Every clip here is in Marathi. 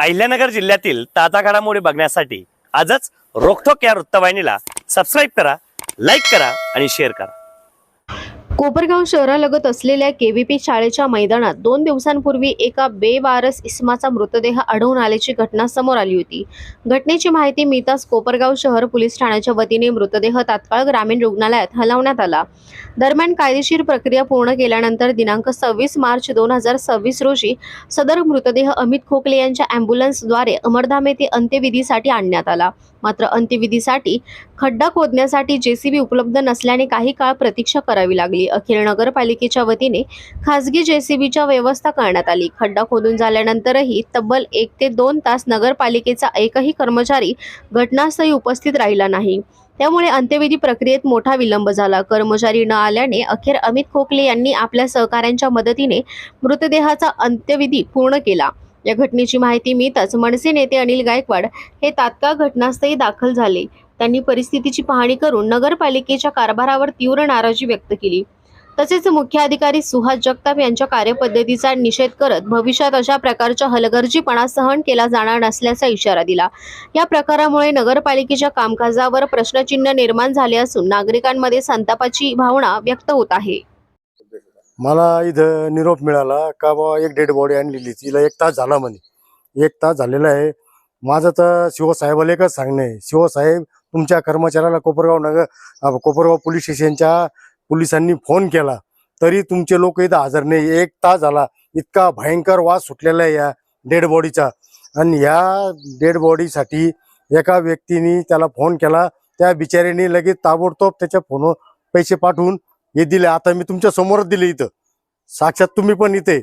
अहिल्यानगर जिल्ह्यातील ताजा घडामोडी बघण्यासाठी आजच रोखोक या वृत्तवाहिनीला सबस्क्राईब करा, लाईक करा आणि शेअर करा। कोपरगाव शहरालगत असलेल्या केव्हीपी शाळेच्या मैदानात 2 दिवसांपूर्वी एका बेवारस इसमाचा मृतदेह आढळून आल्याची घटना समोर आली होती। घटनेची माहिती मिळताच कोपरगाव शहर पोलीस ठाण्याच्या वतीने मृतदेह तात्काळ ग्रामीण रुग्णालयात हलवण्यात आला। दरम्यान कायदेशीर प्रक्रिया पूर्ण केल्यानंतर दिनांक 26 मार्च 2026 रोजी सदर मृतदेह अमित खोकले यांच्या ॲम्ब्युलन्सद्वारे अमरधाम येथे अंत्यविधीसाठी आणण्यात आला। मात्र अंत्यविधीसाठी खड्डा खोदण्यासाठी जेसीबी उपलब्ध नसल्याने काही काळ प्रतीक्षा करावी लागली। अखेर नगरपालिकेच्या वतीने खासगी जेसीबीच्या व्यवस्था करण्यात आली। खड्डा खोदून झाल्यानंतरही तब्बल 1 ते 2 तास नगरपालिकेचा एकही कर्मचारी घटनास्थळी उपस्थित राहिला नाही। त्यामुळे अंत्यविधी प्रक्रियेत मोठा विलंब झाला। कर्मचारी न आल्याने अखेर अमित खोकले यांनी आपल्या सहकाऱ्यांच्या मदतीने मृतदेहाचा अंत्यविधी पूर्ण केला। या घटनेची माहिती मिळताच मनसे नेते अनिल गायकवाड हे तात्काळ घटनास्थळी दाखल झाले। त्यांनी परिस्थितीची पाहणी करून नगरपालिकेच्या कारभारावर तीव्र नाराजी व्यक्त केली। तसेच मुख्य अधिकारी सुहास जगताप यांच्या कार्यपद्धतीचा निषेध करत भविष्यात अशा प्रकारच्या हलगर्जीपणा सहन केला जाणार नसल्याचा इशारा दिला। या प्रकारामुळे नगरपालिकेच्या कामकाजावर प्रश्नचिन्ह निर्माण झाले असून नागरिकांमध्ये संतापाची भावना व्यक्त होत आहे। मला इथं निरोप मिळाला का बाबा एक डेड बॉडी आणलेली, तिला 1 तास झाला म्हणे। 1 तास झालेला आहे। माझं तर शिवसाहेबाला एकच सांगणं आहे, शिवसाहेब तुमच्या कर्मचाऱ्याला कोपरगाव पोलीस स्टेशनच्या पोलिसांनी फोन केला तरी तुमचे लोक इथं हजर नाही। 1 तास झाला, इतका भयंकर वास सुटलेला आहे या डेड बॉडीचा। आणि या डेड बॉडीसाठी एका व्यक्तीने त्याला फोन केला, त्या बिचाऱ्याने लगेच ताबडतोब त्याच्या फोनवर पैसे पाठवून हे दिले। आता मी तुमच्या समोरच दिले, इथं साक्षात तुम्ही पण इथे।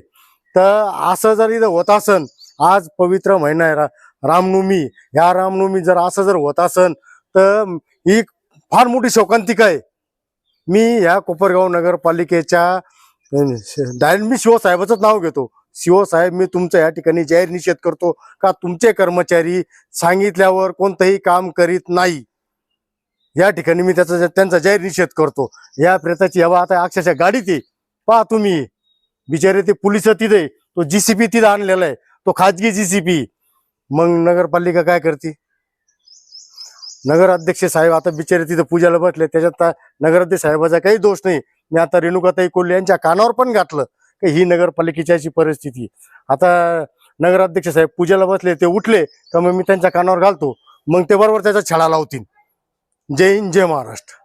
तर असं जर इथं होत असन, आज पवित्र महिना आहे रामनवमी, या रामनवमी जर असं जर होत असन तर ही फार मोठी शोकांतिका आहे। मी या कोपरगाव नगरपालिकेच्या डायरेक्ट मी शिवसाहेबाचंच नाव घेतो। शिवसाहेब, मी तुमचा या ठिकाणी जाहीर निषेध करतो का तुमचे कर्मचारी सांगितल्यावर कोणतंही काम करीत नाही। या ठिकाणी मी त्यांचा जाहीर निषेध करतो। या प्रेताची हवा आता अक्षरशः गाडीत आहे, पहा तुम्ही बिचारे ते पोलिस तिथे, तो जीसीबी तिथे आणलेला आहे, तो खाजगी जीसीबी। मग नगरपालिका काय करते? नगराध्यक्ष साहेब आता बिचारे तिथे पूजाला बसले, त्याच्यात नगराध्यक्ष साहेबाचा काही दोष नाही। मी आता रेणुकाताई कोल्हे यांच्या कानावर पण घातलं की ही नगरपालिकेची अशी परिस्थिती। आता नगराध्यक्ष साहेब पूजाला बसले, ते उठले तर मग मी त्यांच्या कानावर घालतो, मग ते बरोबर त्याचा छळा लावतील। जय हिंद, जय महाराष्ट्र।